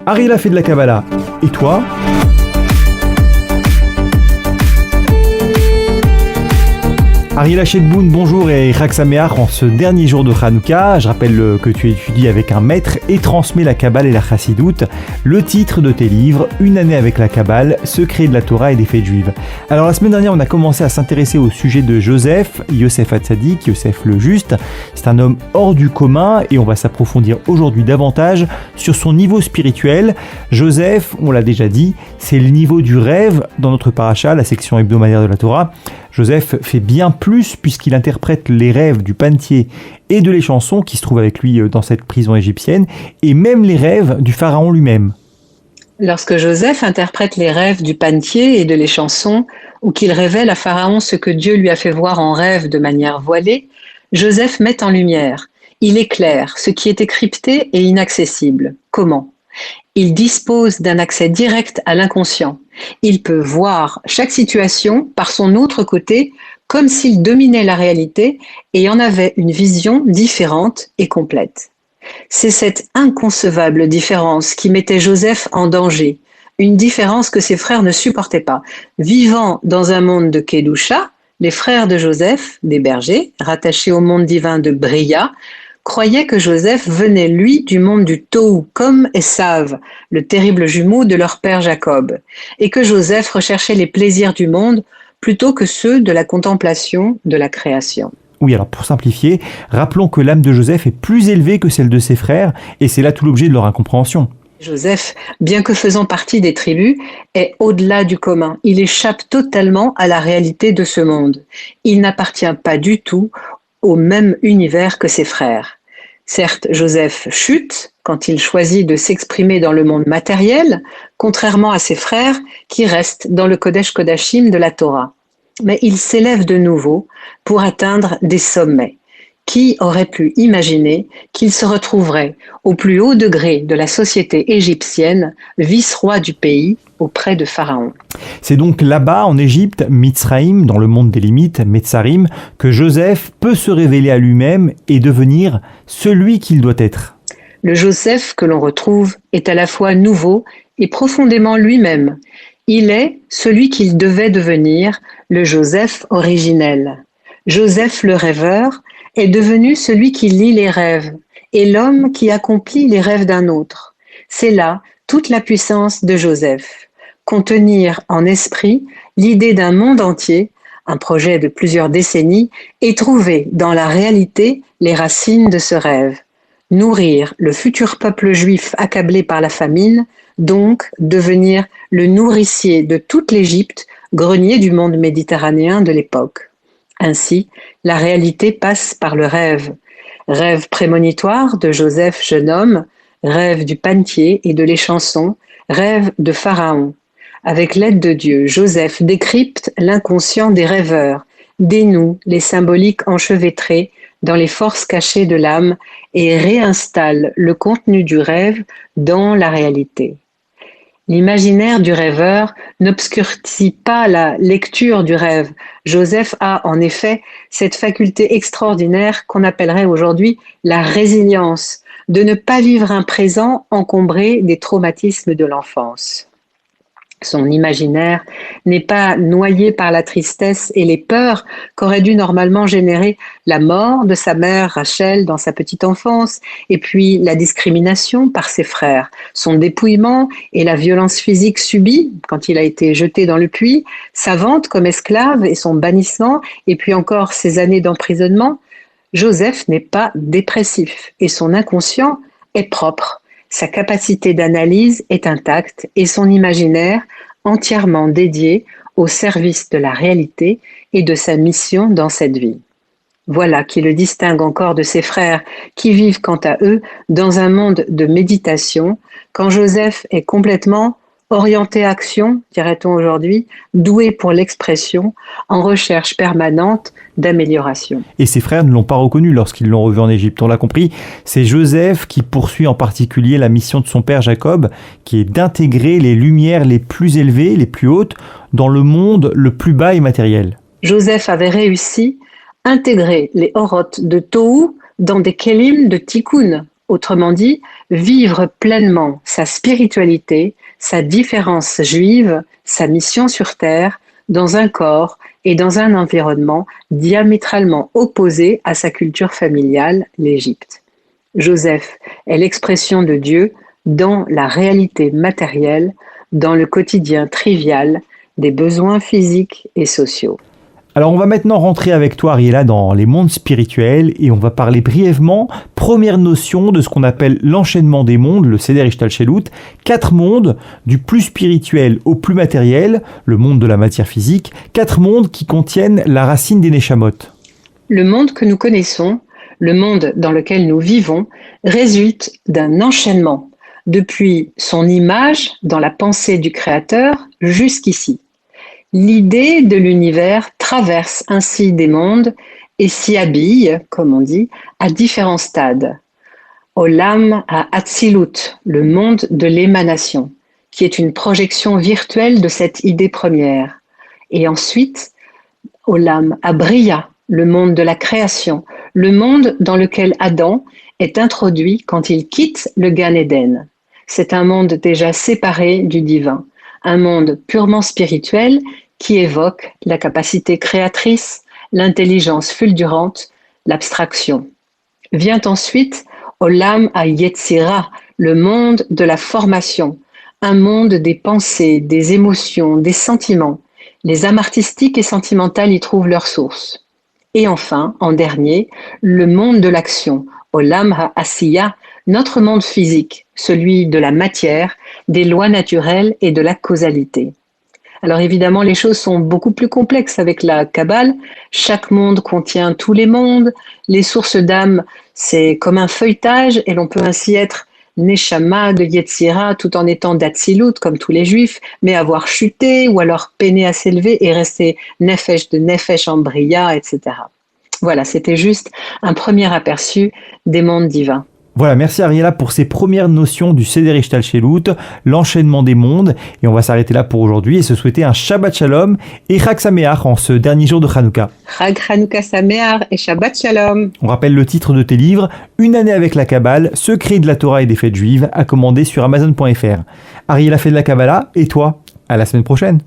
Ariel a fait de la Kabbalah. Et toi ? Ariel Hachedboun, bonjour et Chag Sameach en ce dernier jour de Hanouka. Je rappelle que tu étudies avec un maître et transmets la Kabbale et la Chassidoute. Le titre de tes livres, Une année avec la Kabbale, secrets de la Torah et des fêtes juives. Alors la semaine dernière, on a commencé à s'intéresser au sujet de Joseph, Yosef Hatzadik, Yosef le Juste. C'est un homme hors du commun et on va s'approfondir aujourd'hui davantage sur son niveau spirituel. Joseph, on l'a déjà dit, c'est le niveau du rêve dans notre paracha, la section hebdomadaire de la Torah. Joseph fait bien plus puisqu'il interprète les rêves du panetier et de l'échanson qui se trouve avec lui dans cette prison égyptienne et même les rêves du pharaon lui-même. Lorsque Joseph interprète les rêves du panetier et de l'échanson ou qu'il révèle à Pharaon ce que Dieu lui a fait voir en rêve de manière voilée, Joseph met en lumière, il éclaire ce qui était crypté et inaccessible. Comment ? Il dispose d'un accès direct à l'inconscient. Il peut voir chaque situation par son autre côté, comme s'il dominait la réalité et en avait une vision différente et complète. C'est cette inconcevable différence qui mettait Joseph en danger, une différence que ses frères ne supportaient pas. Vivant dans un monde de Kedusha, les frères de Joseph, des bergers, rattachés au monde divin de Bria, croyaient que Joseph venait, lui, du monde du Tohu, comme Esav, le terrible jumeau de leur père Jacob, et que Joseph recherchait les plaisirs du monde plutôt que ceux de la contemplation de la création. Oui, alors pour simplifier, rappelons que l'âme de Joseph est plus élevée que celle de ses frères, et c'est là tout l'objet de leur incompréhension. Joseph, bien que faisant partie des tribus, est au-delà du commun. Il échappe totalement à la réalité de ce monde. Il n'appartient pas du tout au même univers que ses frères. Certes, Joseph chute quand il choisit de s'exprimer dans le monde matériel, contrairement à ses frères qui restent dans le Kodesh Kodashim de la Torah. Mais il s'élève de nouveau pour atteindre des sommets. Qui aurait pu imaginer qu'il se retrouverait au plus haut degré de la société égyptienne, vice-roi du pays, auprès de Pharaon. C'est donc là-bas, en Égypte, Mitzraïm, dans le monde des limites, Metzarim, que Joseph peut se révéler à lui-même et devenir celui qu'il doit être. Le Joseph que l'on retrouve est à la fois nouveau et profondément lui-même. Il est celui qu'il devait devenir, le Joseph originel. Joseph le rêveur est devenu celui qui lit les rêves et l'homme qui accomplit les rêves d'un autre. C'est là toute la puissance de Joseph. Contenir en esprit l'idée d'un monde entier, un projet de plusieurs décennies, et trouver dans la réalité les racines de ce rêve. Nourrir le futur peuple juif accablé par la famine, donc devenir le nourricier de toute l'Égypte, grenier du monde méditerranéen de l'époque. Ainsi, la réalité passe par le rêve. Rêve prémonitoire de Joseph jeune homme, rêve du panetier et de l'échanson, rêve de Pharaon. Avec l'aide de Dieu, Joseph décrypte l'inconscient des rêveurs, dénoue les symboliques enchevêtrées dans les forces cachées de l'âme et réinstalle le contenu du rêve dans la réalité. L'imaginaire du rêveur n'obscurcit pas la lecture du rêve. Joseph a en effet cette faculté extraordinaire qu'on appellerait aujourd'hui la résilience, de ne pas vivre un présent encombré des traumatismes de l'enfance. Son imaginaire n'est pas noyé par la tristesse et les peurs qu'aurait dû normalement générer la mort de sa mère Rachel dans sa petite enfance, et puis la discrimination par ses frères, son dépouillement et la violence physique subie quand il a été jeté dans le puits, sa vente comme esclave et son bannissement, et puis encore ses années d'emprisonnement. Joseph n'est pas dépressif et son inconscient est propre. Sa capacité d'analyse est intacte et son imaginaire entièrement dédié au service de la réalité et de sa mission dans cette vie. Voilà qui le distingue encore de ses frères qui vivent quant à eux dans un monde de méditation, quand Joseph est complètement orienté action, dirait-on aujourd'hui, doué pour l'expression, en recherche permanente d'amélioration. Et ses frères ne l'ont pas reconnu lorsqu'ils l'ont revu en Égypte, on l'a compris. C'est Joseph qui poursuit en particulier la mission de son père Jacob, qui est d'intégrer les lumières les plus élevées, les plus hautes, dans le monde le plus bas et matériel. Joseph avait réussi à intégrer les orotes de Tohu dans des kelim de tikkun, Autrement dit, vivre pleinement sa spiritualité, sa différence juive, sa mission sur terre, dans un corps et dans un environnement diamétralement opposé à sa culture familiale, l'Égypte. Joseph est l'expression de Dieu dans la réalité matérielle, dans le quotidien trivial des besoins physiques et sociaux. Alors on va maintenant rentrer avec toi, Ariella, dans les mondes spirituels et on va parler brièvement, première notion de ce qu'on appelle l'enchaînement des mondes, le Seder Ishtalshelut, 4 mondes, du plus spirituel au plus matériel, le monde de la matière physique, 4 mondes qui contiennent la racine des Neshamot. Le monde que nous connaissons, le monde dans lequel nous vivons, résulte d'un enchaînement, depuis son image dans la pensée du Créateur jusqu'ici. L'idée de l'univers traverse ainsi des mondes et s'y habille, comme on dit, à différents stades. Olam à Atzilut, le monde de l'émanation, qui est une projection virtuelle de cette idée première. Et ensuite, Olam à Bria, le monde de la création, le monde dans lequel Adam est introduit quand il quitte le Gan Eden. C'est un monde déjà séparé du divin, un monde purement spirituel qui évoque la capacité créatrice, l'intelligence fulgurante, l'abstraction. Vient ensuite Olam ha-Yetzira, le monde de la formation, un monde des pensées, des émotions, des sentiments. Les âmes artistiques et sentimentales y trouvent leur source. Et enfin, en dernier, le monde de l'action, Olam ha-Asiya, notre monde physique, celui de la matière, des lois naturelles et de la causalité. Alors évidemment, les choses sont beaucoup plus complexes avec la Kabbale. Chaque monde contient tous les mondes. Les sources d'âme, c'est comme un feuilletage et l'on peut ainsi être Neshama de Yetzira tout en étant d'Atsilut comme tous les juifs, mais avoir chuté ou alors peiné à s'élever et rester Nefesh de Nefesh en Bria, etc. Voilà, c'était juste un premier aperçu des mondes divins. Voilà, merci Ariella pour ces premières notions du Seder Ishtalshelut, l'enchaînement des mondes. Et on va s'arrêter là pour aujourd'hui et se souhaiter un Shabbat Shalom et Chag Sameach en ce dernier jour de Hanouka. Chag Hanouka Sameach et Shabbat Shalom. On rappelle le titre de tes livres, Une année avec la Kabbale, Secrets de la Torah et des fêtes juives, à commander sur Amazon.fr. Ariella fait de la Kabbalah et toi, à la semaine prochaine.